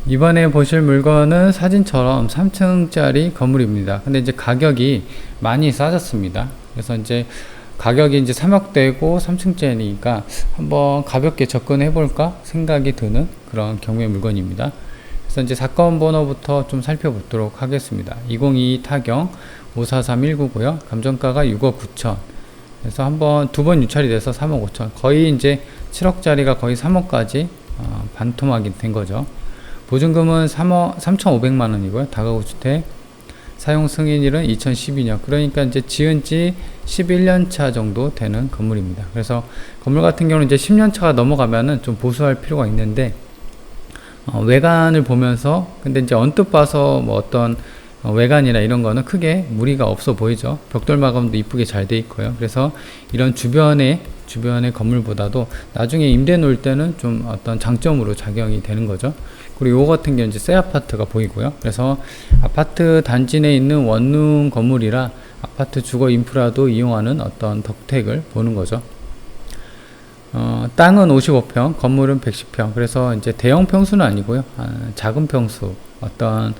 이번에 보실 물건은 사진처럼 3층짜리 건물입니다. 근데 이제 가격이 많이 싸졌습니다. 그래서 이제 가격이 이제 3억대고 3층짜리니까 한번 가볍게 접근해 볼까 생각이 드는 그런 경우의 물건입니다. 그래서 이제 사건 번호부터 좀 살펴보도록 하겠습니다. 2022 타경 543199고요. 감정가가 6억 9천. 그래서 한번 두 번 유찰이 돼서 3억 5천. 거의 이제 7억짜리가 거의 3억까지 반토막이 된 거죠. 보증금은 3,500만 원이고요. 다가구 주택 사용 승인일은 2012년. 그러니까 이제 지은 지 11년 차 정도 되는 건물입니다. 그래서 건물 같은 경우는 이제 10년 차가 넘어가면은 좀 보수할 필요가 있는데, 외관을 보면서, 근데 이제 언뜻 봐서 뭐 어떤 외관이나 이런 거는 크게 무리가 없어 보이죠. 벽돌 마감도 이쁘게 잘 돼 있고요. 그래서 이런 주변의 건물보다도 나중에 임대 놓을 때는 좀 어떤 장점으로 작용이 되는 거죠. 그리고 요거 같은 경우는 이제 새 아파트가 보이고요. 그래서 아파트 단지 내에 있는 원룸 건물이라 아파트 주거 인프라도 이용하는 어떤 덕택을 보는 거죠. 땅은 55평, 건물은 110평. 그래서 이제 대형 평수는 아니고요. 작은 평수, 어떤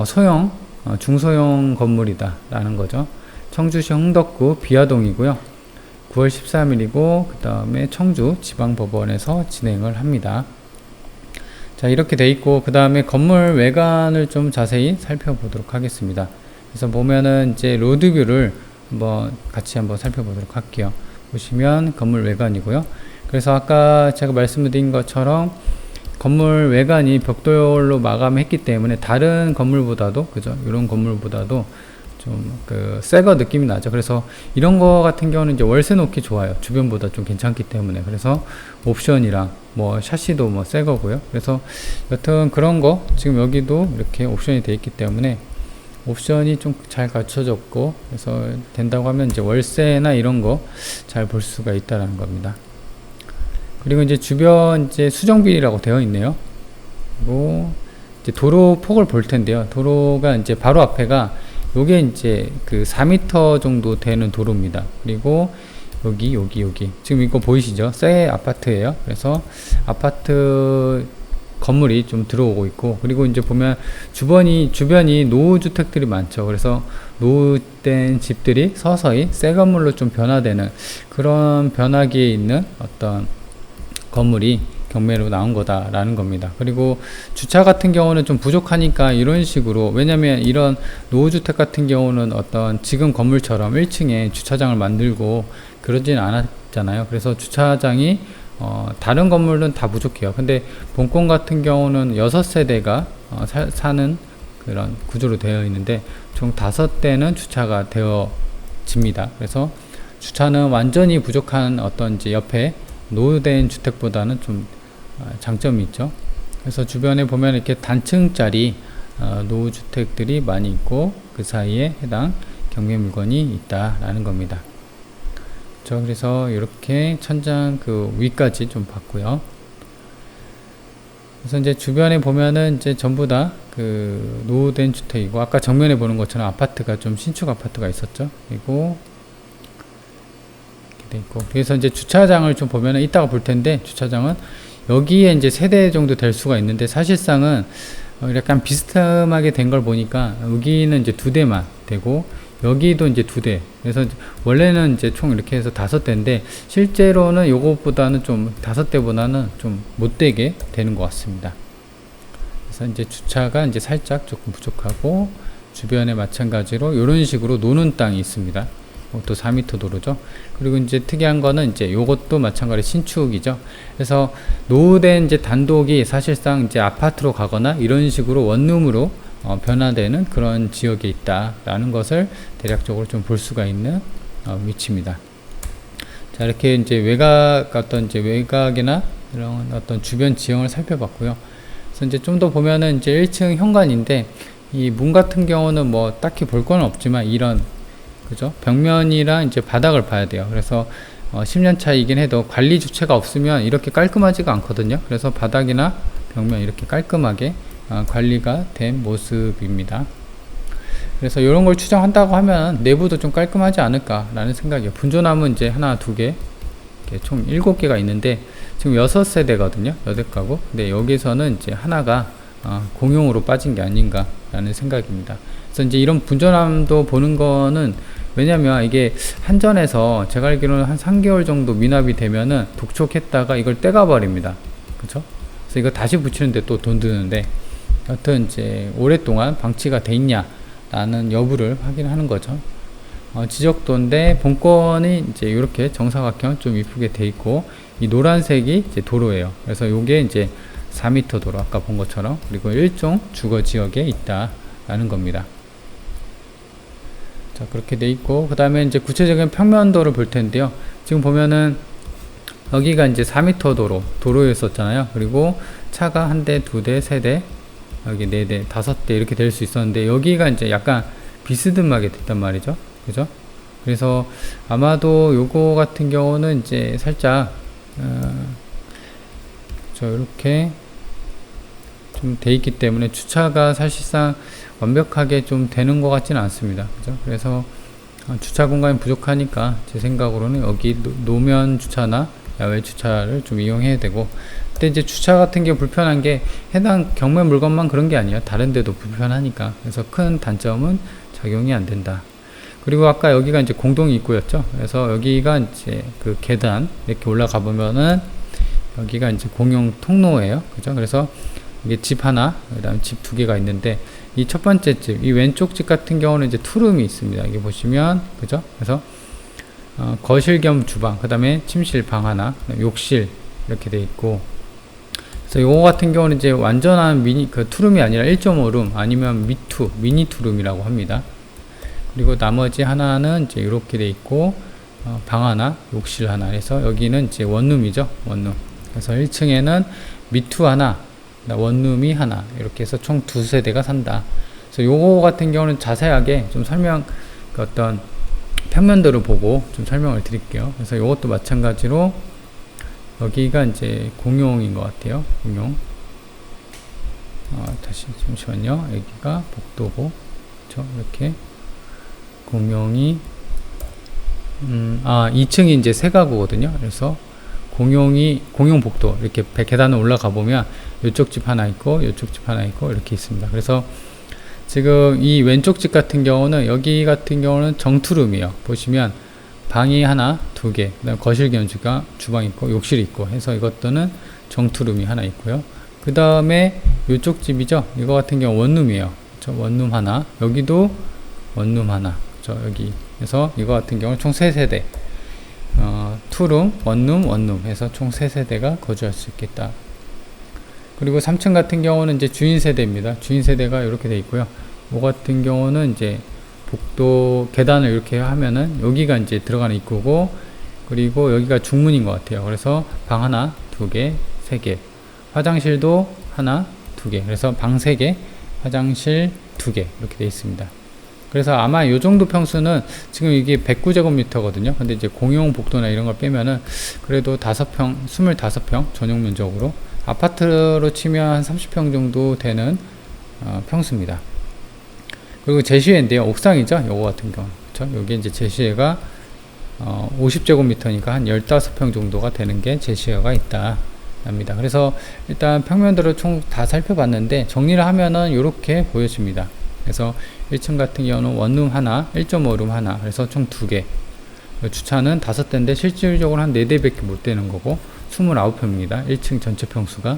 소형, 중소형 건물이다 라는 거죠. 청주시 흥덕구 비아동이고요. 9월 13일이고 그 다음에 청주 지방법원에서 진행을 합니다. 자, 이렇게 돼 있고 그 다음에 건물 외관을 좀 자세히 살펴보도록 하겠습니다. 그래서 보면은 이제 로드뷰를 같이 한번 살펴보도록 할게요. 보시면 건물 외관이고요. 그래서 아까 제가 말씀드린 것처럼 건물 외관이 벽돌로 마감했기 때문에 다른 건물보다도, 그죠? 이런 건물보다도 좀 새거 느낌이 나죠. 그래서 이런 거 같은 경우는 이제 월세 놓기 좋아요. 주변보다 좀 괜찮기 때문에. 그래서 옵션이랑 뭐 샤시도 뭐 새 거고요. 그래서 여튼 그런 거 지금 여기도 이렇게 옵션이 돼 있기 때문에 옵션이 좀 잘 갖춰졌고, 그래서 된다고 하면 이제 월세나 이런 거 잘 볼 수가 있다라는 겁니다. 그리고 이제 주변 이제 수정비리라고 되어 있네요. 그리고 이제 도로 폭을 볼 텐데요. 도로가 이제 바로 앞에가 요게 이제 4m 정도 되는 도로입니다. 그리고 여기 지금 이거 보이시죠? 새 아파트예요. 그래서 아파트 건물이 좀 들어오고 있고, 그리고 이제 보면 주변이 노후주택들이 많죠. 그래서 노후된 집들이 서서히 새 건물로 좀 변화되는 그런 변화기에 있는 어떤 건물이 경매로 나온 거다라는 겁니다. 그리고 주차 같은 경우는 좀 부족하니까 이런 식으로, 왜냐면 이런 노후주택 같은 경우는 어떤 지금 건물처럼 1층에 주차장을 만들고 그러진 않았잖아요. 그래서 주차장이 다른 건물은 다 부족해요. 근데 본권 같은 경우는 6세대가 사는 그런 구조로 되어 있는데 총 5대는 주차가 되어집니다. 그래서 주차는 완전히 부족한 어떤 이제 옆에 노후된 주택보다는 좀 장점이 있죠. 그래서 주변에 보면 이렇게 단층짜리 노후주택들이 많이 있고 그 사이에 해당 경매 물건이 있다라는 겁니다. 그래서 이렇게 천장 위까지 좀 봤고요. 그래서 이제 주변에 보면은 이제 전부 다 노후된 주택이고, 아까 정면에 보는 것처럼 아파트가 좀 신축 아파트가 있었죠. 그리고 이렇게 돼 있고, 그래서 이제 주차장을 좀 보면은 이따가 볼 텐데, 주차장은 여기에 이제 3대 정도 될 수가 있는데 사실상은 약간 비스듬하게 된 걸 보니까 여기는 이제 2대만 되고 여기도 이제 2대. 그래서 원래는 이제 총 이렇게 해서 5대인데 실제로는 요것보다는 좀 5대보다는 좀 못되게 되는 것 같습니다. 그래서 이제 주차가 이제 살짝 조금 부족하고, 주변에 마찬가지로 이런 식으로 노는 땅이 있습니다. 또 4m 도로죠. 그리고 이제 특이한 거는 이제 요것도 마찬가지 신축이죠. 그래서 노후된 이제 단독이 사실상 이제 아파트로 가거나 이런 식으로 원룸으로 변화되는 그런 지역에 있다라는 것을 대략적으로 좀 볼 수가 있는 위치입니다. 자, 이렇게 이제 외곽이나 이런 어떤 주변 지형을 살펴봤고요. 그래서 이제 좀 더 보면은 이제 1층 현관인데 이 문 같은 경우는 뭐 딱히 볼 건 없지만 이런, 그죠? 벽면이랑 이제 바닥을 봐야 돼요. 그래서 10년 차이긴 해도 관리 주체가 없으면 이렇게 깔끔하지가 않거든요. 그래서 바닥이나 벽면 이렇게 깔끔하게 관리가 된 모습입니다. 그래서 이런 걸 추정한다고 하면 내부도 좀 깔끔하지 않을까라는 생각이에요. 분조나무 이제 하나, 2개, 총 7개가 있는데 지금 6세대거든요. 8가구. 근데 여기서는 이제 하나가 공용으로 빠진 게 아닌가라는 생각입니다. 그래서 이제 이런 분전함도 보는 거는 왜냐면 이게 한전에서 제가 알기로는 한 3개월 정도 미납이 되면은 독촉했다가 이걸 떼가 버립니다. 그쵸? 그래서 이거 다시 붙이는데 또 돈 드는데, 여튼 이제 오랫동안 방치가 돼 있냐라는 여부를 확인하는 거죠. 지적도인데 본건이 이제 이렇게 정사각형 좀 이쁘게 돼 있고, 이 노란색이 이제 도로예요. 그래서 요게 이제 4m 도로 아까 본 것처럼, 그리고 일종 주거 지역에 있다라는 겁니다. 자, 그렇게 돼 있고, 그 다음에 이제 구체적인 평면도를 볼 텐데요. 지금 보면은 여기가 이제 4m 도로였었잖아요. 그리고 차가 한 대, 두 대, 세 대, 여기 네 대, 다섯 대 이렇게 될 수 있었는데, 여기가 이제 약간 비스듬하게 됐단 말이죠. 그죠? 그래서 아마도 요거 같은 경우는 이제 살짝 이렇게 좀 돼 있기 때문에 주차가 사실상 완벽하게 좀 되는 것 같지는 않습니다. 그죠? 그래서 주차 공간이 부족하니까 제 생각으로는 여기 노면 주차나 야외 주차를 좀 이용해야 되고, 근데 이제 주차 같은 게 불편한 게 해당 경매 물건만 그런 게 아니에요. 다른 데도 불편하니까. 그래서 큰 단점은 적용이 안 된다. 그리고 아까 여기가 이제 공동 입구였죠. 그래서 여기가 이제 그 계단 이렇게 올라가 보면은 여기가 이제 공용 통로예요. 그죠? 그래서 이게 집 하나, 그 다음 집 두 개가 있는데, 이 첫 번째 집, 이 왼쪽 집 같은 경우는 이제 투룸이 있습니다. 여기 보시면, 그죠? 그래서 거실 겸 주방, 그 다음에 침실 방 하나, 욕실 이렇게 돼 있고, 그래서 요거 같은 경우는 이제 완전한 투룸이 아니라 1.5룸 아니면 미니 투룸이라고 합니다. 그리고 나머지 하나는 이제 이렇게 돼 있고, 방 하나, 욕실 하나 해서 여기는 이제 원룸이죠. 원룸. 그래서 1층에는 미투 하나, 원룸이 하나, 이렇게 해서 총 2세대가 산다. 그래서 요거 같은 경우는 자세하게 좀 어떤 평면도를 보고 좀 설명을 드릴게요. 그래서 요것도 마찬가지로 여기가 이제 공용인 것 같아요. 공용. 다시 잠시만요. 여기가 복도고, 그렇죠? 이렇게 공용이 2층이 이제 세 가구거든요. 그래서 공용 복도 이렇게 계단을 올라가 보면 이쪽 집 하나 있고 이쪽 집 하나 있고 이렇게 있습니다. 그래서 지금 이 왼쪽 집 같은 경우는, 여기 같은 경우는 정투룸이에요. 보시면 방이 하나, 두 개, 그다음 거실 겸 주방 있고 욕실 있고 해서 이것들은 정투룸이 하나 있고요. 그 다음에 이쪽 집이죠. 이거 같은 경우 원룸이에요. 그렇죠? 원룸 하나, 여기도 원룸 하나. 여기 해서 이거 같은 경우는 총 3세대, 투룸, 원룸 해서 총 3세대가 거주할 수 있겠다. 그리고 3층 같은 경우는 이제 주인 세대입니다. 주인 세대가 이렇게 돼 있고요. 이 같은 경우는 이제 복도 계단을 이렇게 하면은 여기가 이제 들어가는 입구고, 그리고 여기가 중문인 것 같아요. 그래서 방 하나, 두 개, 세 개, 화장실도 하나, 두 개, 그래서 방 3개, 화장실 2개 이렇게 돼 있습니다. 그래서 아마 요 정도 평수는 지금 이게 109제곱미터거든요. 근데 이제 공용 복도나 이런 걸 빼면은 그래도 25평 전용 면적으로 아파트로 치면 한 30평 정도 되는 평수입니다. 그리고 제시회인데요. 옥상이죠. 요거 같은 경우. 그쵸? 요게 이제 제시회가 50제곱미터니까 한 15평 정도가 되는 게 제시회가 있다. 합니다. 그래서 일단 평면도를 총 다 살펴봤는데 정리를 하면은 이렇게 보여집니다. 그래서 1층 같은 경우는 원룸 하나, 1.5룸 하나, 그래서 총 2개. 주차는 5대인데 실질적으로 한 4대밖에 못 되는 거고 29평입니다. 1층 전체 평수가.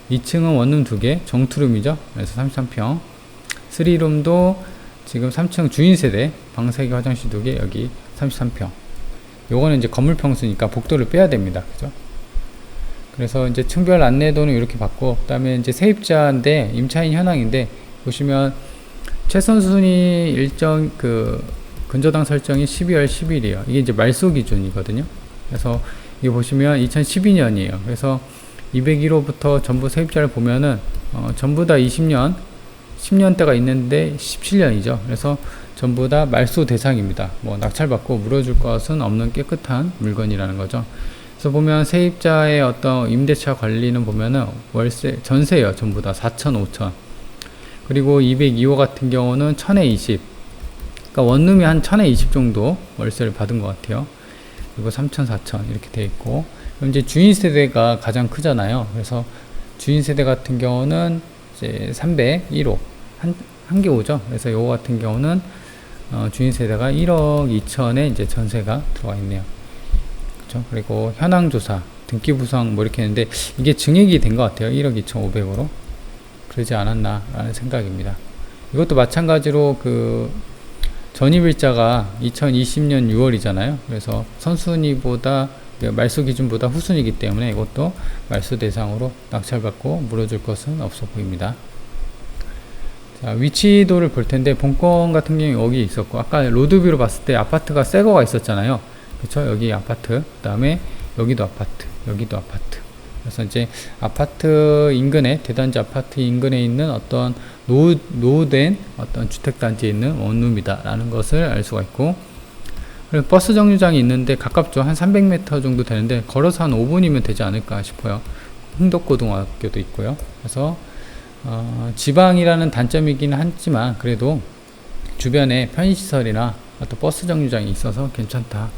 2층은 원룸 2개, 정투룸이죠. 그래서 33평. 3룸도 지금 3층 주인 세대, 방 3개, 화장실 2개, 여기 33평. 요거는 이제 건물 평수니까 복도를 빼야 됩니다. 그죠? 그래서 이제 층별 안내도는 이렇게 받고, 그 다음에 이제 세입자인데 임차인 현황인데 보시면 최선순위 일정 근저당 설정이 12월 10일이에요. 이게 이제 말소 기준이거든요. 그래서 이게 보시면 2012년이에요. 그래서 201호부터 전부 세입자를 보면은 전부 다 10년대가 있는데 17년이죠. 그래서 전부 다 말소 대상입니다. 뭐 낙찰받고 물어줄 것은 없는 깨끗한 물건이라는 거죠. 그래서 보면 세입자의 어떤 임대차 관리는 보면은 월세, 전세예요. 전부 다 4천, 5천. 그리고 202호 같은 경우는 1000에 20. 그러니까 원룸이 한 1000에 20 정도 월세를 받은 것 같아요. 그리고 3000, 4000 이렇게 돼 있고. 그럼 이제 주인 세대가 가장 크잖아요. 그래서 주인 세대 같은 경우는 이제 301호 한 개 오죠. 그래서 요거 같은 경우는 주인 세대가 1억 2천에 이제 전세가 들어와 있네요. 그렇죠? 그리고 현황 조사, 등기 부상 뭐 이렇게 했는데 이게 증액이 된 것 같아요. 1억 2,500으로 그러지 않았나라는 생각입니다. 이것도 마찬가지로 그 전입일자가 2020년 6월이잖아요. 그래서 선순위보다 말소 기준보다 후순위이기 때문에 이것도 말소 대상으로 낙찰받고 물어줄 것은 없어 보입니다. 자, 위치도를 볼 텐데 본건 같은 경우 여기 있었고 아까 로드뷰로 봤을 때 아파트가 새 거가 있었잖아요. 그쵸? 여기 아파트, 그 다음에 여기도 아파트, 여기도 아파트. 그래서 이제 아파트 인근에, 대단지 아파트 인근에 있는 어떤 노후된 어떤 주택단지에 있는 원룸이다 라는 것을 알 수가 있고, 그리고 버스 정류장이 있는데 가깝죠. 한 300m 정도 되는데 걸어서 한 5분이면 되지 않을까 싶어요. 흥덕고등학교도 있고요. 그래서 지방이라는 단점이긴 하지만 그래도 주변에 편의시설이나 어떤 버스 정류장이 있어서 괜찮다.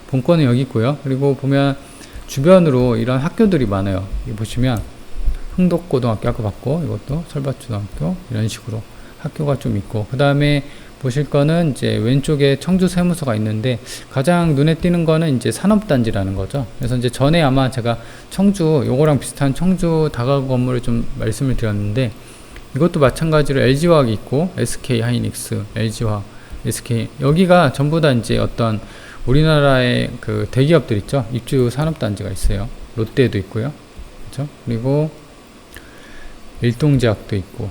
본권은 여기 있고요. 그리고 보면 주변으로 이런 학교들이 많아요. 여기 보시면 흥덕고등학교 아까 봤고, 이것도 설밭초등학교, 이런 식으로 학교가 좀 있고, 그 다음에 보실 거는 이제 왼쪽에 청주 세무서가 있는데 가장 눈에 띄는 거는 이제 산업단지라는 거죠. 그래서 이제 전에 아마 제가 청주, 요거랑 비슷한 청주 다가구 건물을 좀 말씀을 드렸는데, 이것도 마찬가지로 LG화학이 있고 SK 하이닉스, LG화학, SK, 여기가 전부 다 이제 어떤 우리나라의 그 대기업들 있죠. 입주 산업단지가 있어요. 롯데도 있고요. 그렇죠? 그리고 일동제약도 있고,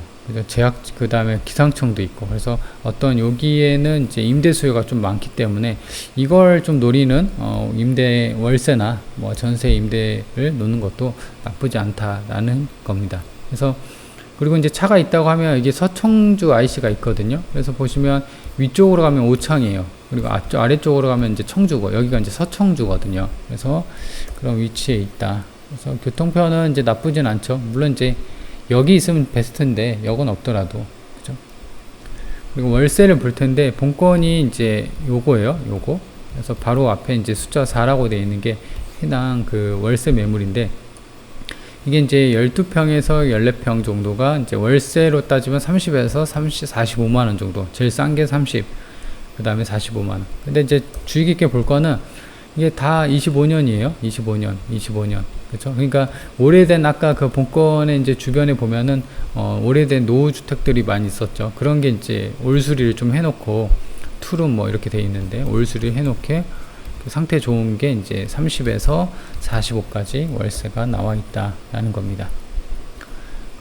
제약, 그 다음에 기상청도 있고, 그래서 어떤 여기에는 이제 임대 수요가 좀 많기 때문에 이걸 좀 노리는 임대 월세나 뭐 전세 임대를 놓는 것도 나쁘지 않다라는 겁니다. 그래서 그리고 이제 차가 있다고 하면 이게 서청주 IC가 있거든요. 그래서 보시면 위쪽으로 가면 오창이에요. 그리고 아래쪽으로 가면 이제 청주고, 여기가 이제 서청주거든요. 그래서 그런 위치에 있다. 그래서 교통편은 이제 나쁘진 않죠. 물론 이제 여기 있으면 베스트인데 여건 없더라도, 그죠? 그리고 월세를 볼 텐데 본건이 이제 요거예요. 요거. 그래서 바로 앞에 이제 숫자 4라고 되어 있는 게 해당 그 월세 매물인데, 이게 이제 12평에서 14평 정도가 이제 월세로 따지면 30에서 45만 원 정도. 제일 싼 게 30. 그 다음에 45만 원. 근데 이제 주의 깊게 볼 거는 이게 다 25년이에요. 25년. 그렇죠? 그러니까 오래된, 아까 그 본건의 이제 주변에 보면은 오래된 노후주택들이 많이 있었죠. 그런 게 이제 올수리를 좀 해놓고 투룸 뭐 이렇게 돼 있는데 올수리 해놓게 상태 좋은 게 이제 30에서 45까지 월세가 나와 있다라는 겁니다.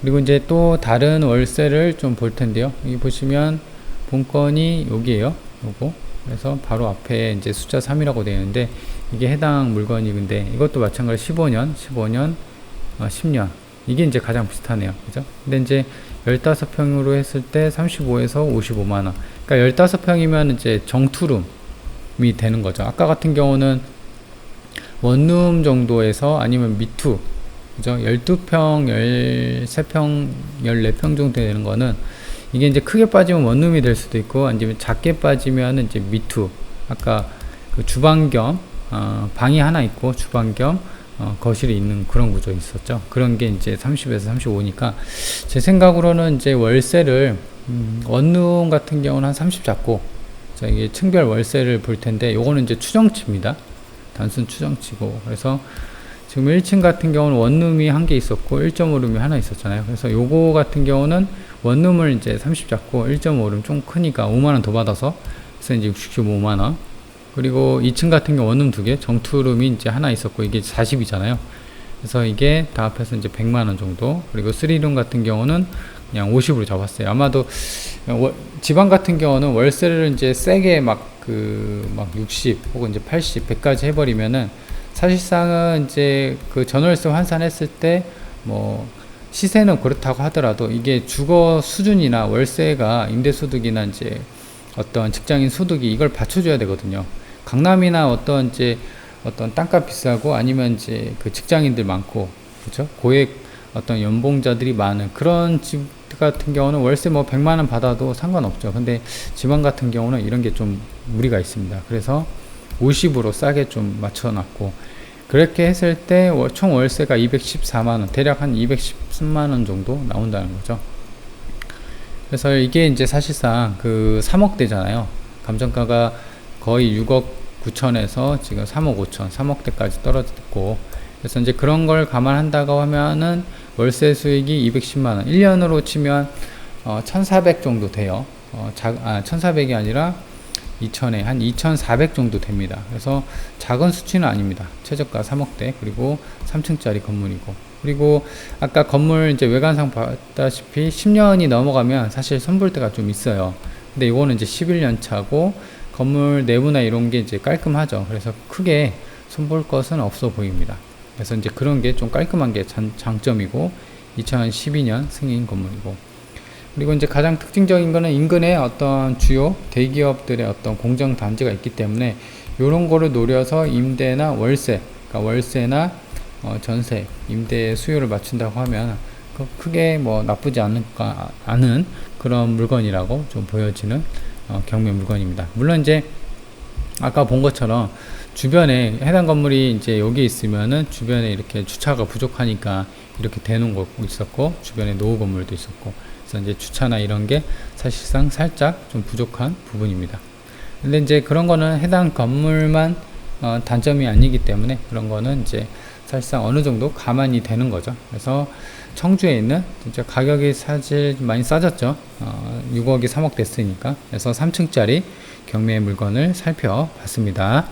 그리고 이제 또 다른 월세를 좀 볼 텐데요. 여기 보시면 본건이 여기에요. 요거. 그래서 바로 앞에 이제 숫자 3이라고 되어 있는데 이게 해당 물건인데 이것도 마찬가지로 15년, 10년. 이게 이제 가장 비슷하네요. 그죠? 근데 이제 15평으로 했을 때 35에서 55만 원. 그러니까 15평이면 이제 정투룸이 되는 거죠. 아까 같은 경우는 원룸 정도에서 아니면 미투, 그죠? 12평, 13평, 14평 정도 되는 거는 이게 이제 크게 빠지면 원룸이 될 수도 있고, 아니면 작게 빠지면 이제 미투. 아까 그 주방 겸, 방이 하나 있고 주방 겸 거실이 있는 그런 구조 있었죠. 그런 게 이제 30에서 35니까 제 생각으로는 이제 월세를 원룸 같은 경우는 한 30 잡고, 자, 이게 층별 월세를 볼 텐데 요거는 이제 추정치입니다. 단순 추정치고, 그래서 지금 1층 같은 경우는 원룸이 한 개 있었고 1.5룸이 하나 있었잖아요. 그래서 요거 같은 경우는 원룸을 이제 30 잡고 1.5룸 좀 크니까 5만원 더 받아서, 그래서 이제 65만원. 그리고 2층 같은 경우 원룸 2개, 정투룸이 이제 하나 있었고 이게 40이잖아요. 그래서 이게 다 합해서 이제 100만원 정도. 그리고 3룸 같은 경우는 그냥 50으로 잡았어요. 아마도 지방 같은 경우는 월세를 이제 세게 막 60 혹은 이제 80, 100까지 해버리면은 사실상은 이제 그 전월세 환산했을 때 뭐 시세는 그렇다고 하더라도 이게 주거 수준이나 월세가 임대소득이나 이제 어떤 직장인 소득이 이걸 받쳐줘야 되거든요. 강남이나 어떤 땅값 비싸고 아니면 이제 그 직장인들 많고, 그렇죠? 고액 어떤 연봉자들이 많은 그런 집 같은 경우는 월세 뭐 100만원 받아도 상관없죠. 근데 지방 같은 경우는 이런 게 좀 무리가 있습니다. 그래서 50으로 싸게 좀 맞춰놨고, 그렇게 했을 때 총 월세가 214만원, 대략 한 210만원 정도 나온다는 거죠. 그래서 이게 이제 사실상 그 3억대잖아요. 감정가가 거의 6억 9천에서 지금 3억 5천, 3억대까지 떨어졌고, 그래서 이제 그런 걸 감안한다고 하면은 월세 수익이 210만원, 1년으로 치면 1,400 정도 돼요. 1,400이 아니라 2천에 한 2,400 정도 됩니다. 그래서 작은 수치는 아닙니다. 최저가 3억대, 그리고 3층짜리 건물이고, 그리고 아까 건물 이제 외관상 봤다시피 10년이 넘어가면 사실 손볼 때가 좀 있어요. 근데 이거는 이제 11년 차고 건물 내부나 이런 게 이제 깔끔하죠. 그래서 크게 손볼 것은 없어 보입니다. 그래서 이제 그런 게 좀 깔끔한 게 장점이고, 2012년 승인 건물이고, 그리고 이제 가장 특징적인 거는 인근에 어떤 주요 대기업들의 어떤 공정 단지가 있기 때문에 이런 거를 노려서 임대나 월세, 그러니까 월세나 전세, 임대 수요를 맞춘다고 하면 크게 뭐 나쁘지 않은 그런 물건이라고 좀 보여지는 경매 물건입니다. 물론 이제 아까 본 것처럼 주변에 해당 건물이 이제 여기 있으면은 주변에 이렇게 주차가 부족하니까 이렇게 대놓은 거 있었고, 주변에 노후 건물도 있었고, 그래서 이제 주차나 이런 게 사실상 살짝 좀 부족한 부분입니다. 근데 이제 그런 거는 해당 건물만 단점이 아니기 때문에 그런 거는 이제 사실상 어느 정도 감안이 되는 거죠. 그래서 청주에 있는 진짜 가격이 사실 많이 싸졌죠. 6억이 3억 됐으니까. 그래서 3층짜리 경매 물건을 살펴봤습니다.